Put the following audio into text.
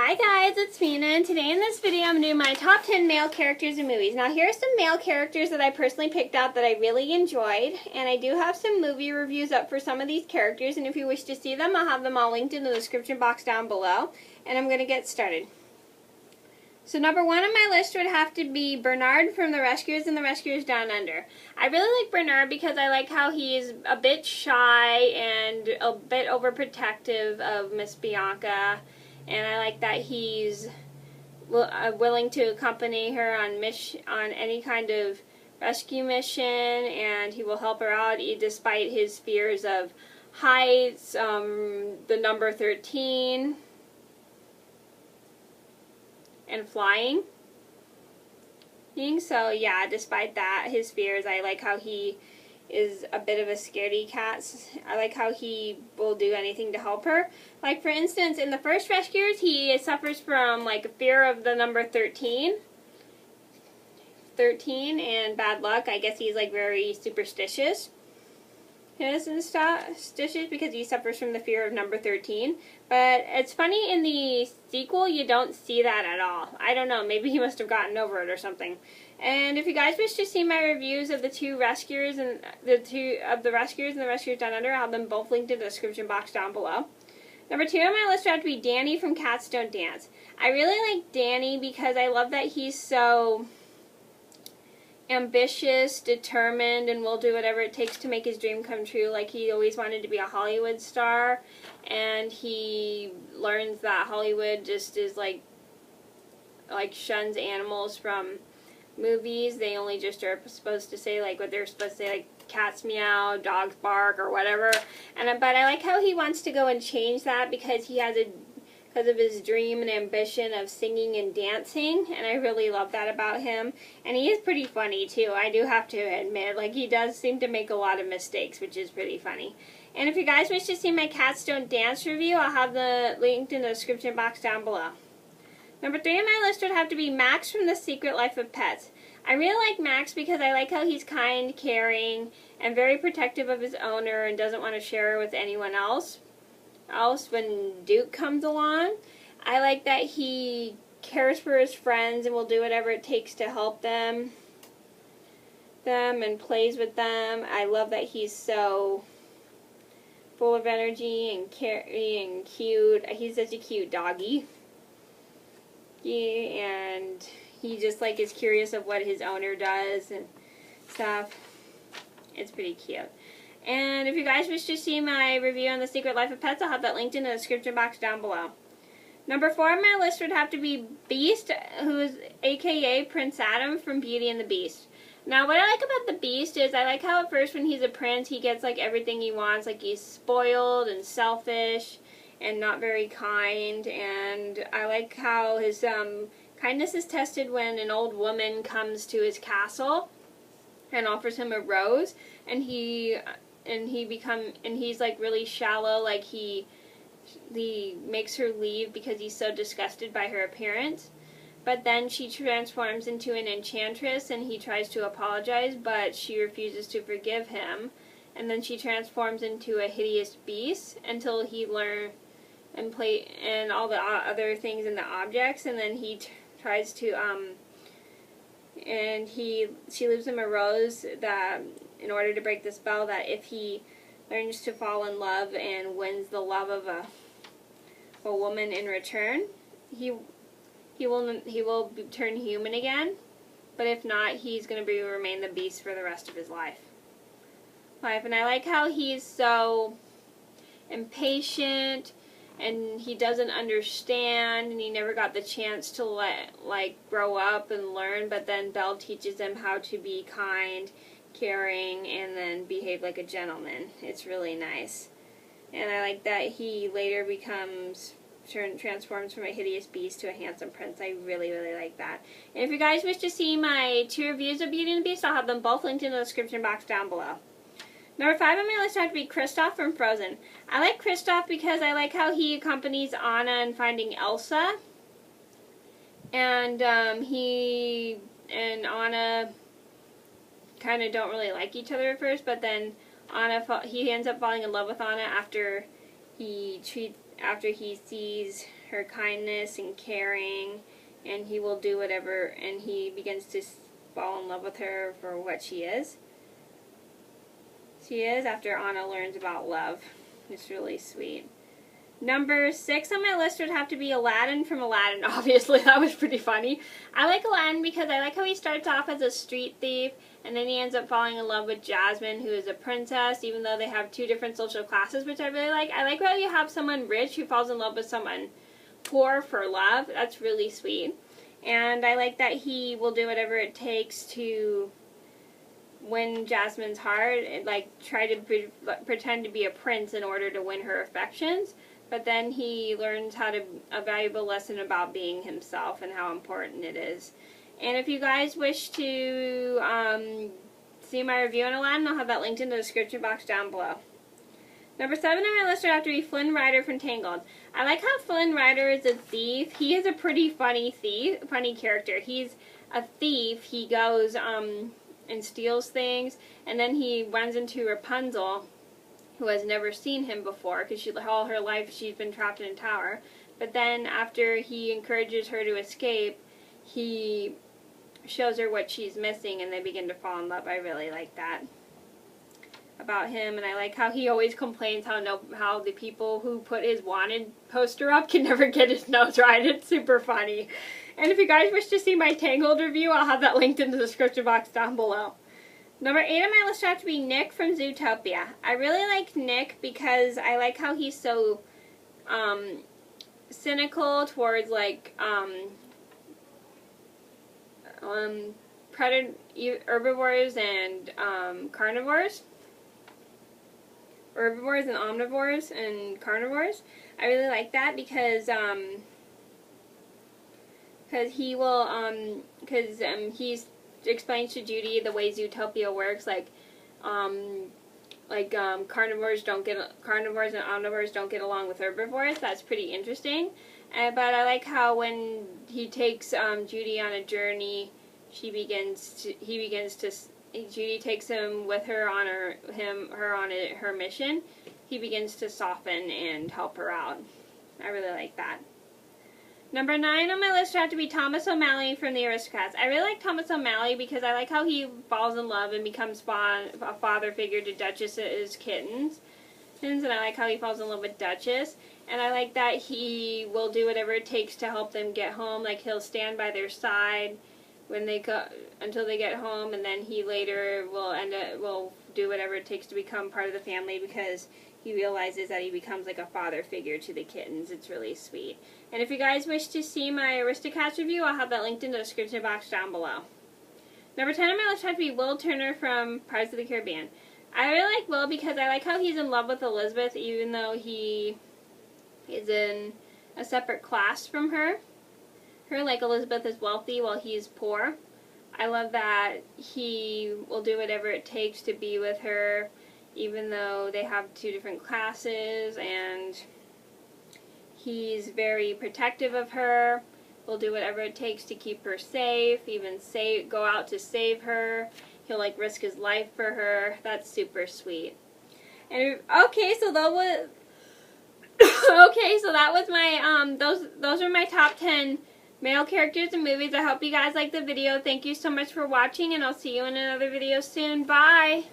Hi guys, it's Mina, and today in this video I'm doing my top 10 male characters in movies. Now here are some male characters that I personally picked out that I really enjoyed, and I do have some movie reviews up for some of these characters, and if you wish to see them, I'll have them all linked in the description box down below, and I'm going to get started. So number one on my list would have to be Bernard from The Rescuers and The Rescuers Down Under. I really like Bernard because I like how he's a bit shy and a bit overprotective of Miss Bianca. And I like that he's willing to accompany her on any kind of rescue mission, and he will help her out despite his fears of heights, the number 13, and flying. So yeah, despite that, his fears, I like how he is a bit of a scaredy cat. I like how he will do anything to help her. Like for instance, in the first Rescuers, he suffers from like a fear of the number 13 and bad luck. I guess he's like very superstitious. Because he suffers from the fear of number 13. But it's funny, in the sequel you don't see that at all. I don't know, maybe he must have gotten over it or something. And if you guys wish to see my reviews of the two Rescuers and the Rescuers and The Rescuers Down Under, I'll have them both linked in the description box down below. Number two on my list would have to be Danny from Cats Don't Dance. I really like Danny because I love that he's so ambitious, determined, and will do whatever it takes to make his dream come true. Like, he always wanted to be a Hollywood star, and he learns that Hollywood just is like shuns animals from movies. They only just are supposed to say like what they're supposed to say, like cats meow, dogs bark, or whatever. But I like how he wants to go and change that because of his dream and ambition of singing and dancing, and I really love that about him. And he is pretty funny too, I do have to admit. Like, he does seem to make a lot of mistakes, which is pretty funny. And if you guys wish to see my Cats Don't Dance review, I'll have the linked in the description box down below. Number three on my list would have to be Max from The Secret Life of Pets. I really like Max because I like how he's kind, caring, and very protective of his owner and doesn't want to share her with anyone else when Duke comes along. I like that he cares for his friends and will do whatever it takes to help them and plays with them. I love that he's so full of energy and caring and cute. He's such a cute doggy. And he just like is curious of what his owner does and stuff. It's pretty cute. And if you guys wish to see my review on The Secret Life of Pets, I'll have that linked in the description box down below. Number four on my list would have to be Beast, who is aka Prince Adam from Beauty and the Beast. Now, what I like about the Beast is I like how at first when he's a prince, he gets like everything he wants. Like, he's spoiled and selfish and not very kind. And I like how his kindness is tested when an old woman comes to his castle and offers him a rose, and he's like really shallow. Like, he makes her leave because he's so disgusted by her appearance. But then she transforms into an enchantress, and he tries to apologize, but she refuses to forgive him. And then she transforms into a hideous beast until he learns and play and all the other things in the objects, and then he tries to she leaves him a rose that, in order to break the spell, that if he learns to fall in love and wins the love of a woman in return, he will turn human again. But if not, he's going to remain the beast for the rest of his life. And I like how he's so impatient, and he doesn't understand, and he never got the chance to grow up and learn. But then Belle teaches him how to be kind, caring, and then behave like a gentleman. It's really nice. And I like that he later transforms from a hideous beast to a handsome prince. I really, really like that. And if you guys wish to see my two reviews of Beauty and the Beast, I'll have them both linked in the description box down below. Number five on my list would have to be Kristoff from Frozen. I like Kristoff because I like how he accompanies Anna in finding Elsa. And he and Anna kind of don't really like each other at first, but then he ends up falling in love with Anna after after he sees her kindness and caring, and he will do whatever, and he begins to fall in love with her for what she is. She is, after Anna learns about love. It's really sweet. Number 6 on my list would have to be Aladdin from Aladdin, obviously. That was pretty funny. I like Aladdin because I like how he starts off as a street thief, and then he ends up falling in love with Jasmine, who is a princess, even though they have 2 different social classes, which I really like. I like how you have someone rich who falls in love with someone poor for love. That's really sweet. And I like that he will do whatever it takes to win Jasmine's heart, and like try to pretend to be a prince in order to win her affections. But then he learns a valuable lesson about being himself and how important it is. And if you guys wish to see my review on Aladdin, I'll have that linked in the description box down below. Number 7 on my list would have to be Flynn Rider from Tangled. I like how Flynn Rider is a thief. He is a pretty funny character. He's a thief. He goes and steals things, and then he runs into Rapunzel, who has never seen him before, because all her life she's been trapped in a tower. But then after he encourages her to escape, he shows her what she's missing, and they begin to fall in love. I really like that about him, and I like how he always complains how the people who put his wanted poster up can never get his nose right. It's super funny. And if you guys wish to see my Tangled review, I'll have that linked in the description box down below. Number 8 on my list would have to be Nick from Zootopia. I really like Nick because I like how he's so cynical towards like herbivores and carnivores. Herbivores and omnivores and carnivores. I really like that because he will he explains to Judy the way Zootopia works, carnivores and omnivores don't get along with herbivores. That's pretty interesting. But I like how when he takes Judy on a journey, Judy takes him with her on her mission. He begins to soften and help her out. I really like that. Number 9 on my list would have to be Thomas O'Malley from the Aristocats. I really like Thomas O'Malley because I like how he falls in love and becomes a father figure to Duchess's kittens. And I like how he falls in love with Duchess. And I like that he will do whatever it takes to help them get home. Like, he'll stand by their side when they go until they get home, and then he later will do whatever it takes to become part of the family because he realizes that he becomes like a father figure to the kittens. It's really sweet. And if you guys wish to see my Aristocats review, I'll have that linked in the description box down below. Number 10 on my list would have to be Will Turner from Pirates of the Caribbean. I really like Will because I like how he's in love with Elizabeth even though he is in a separate class from her. Like, Elizabeth is wealthy while he's poor. I love that he will do whatever it takes to be with her even though they have 2 different classes, and he's very protective of her. Will do whatever it takes to keep her safe, even go out to save her. He'll like risk his life for her. That's super sweet. And okay, so that was my those are my top 10 male characters in movies. I hope you guys liked the video. Thank you so much for watching, and I'll see you in another video soon. Bye.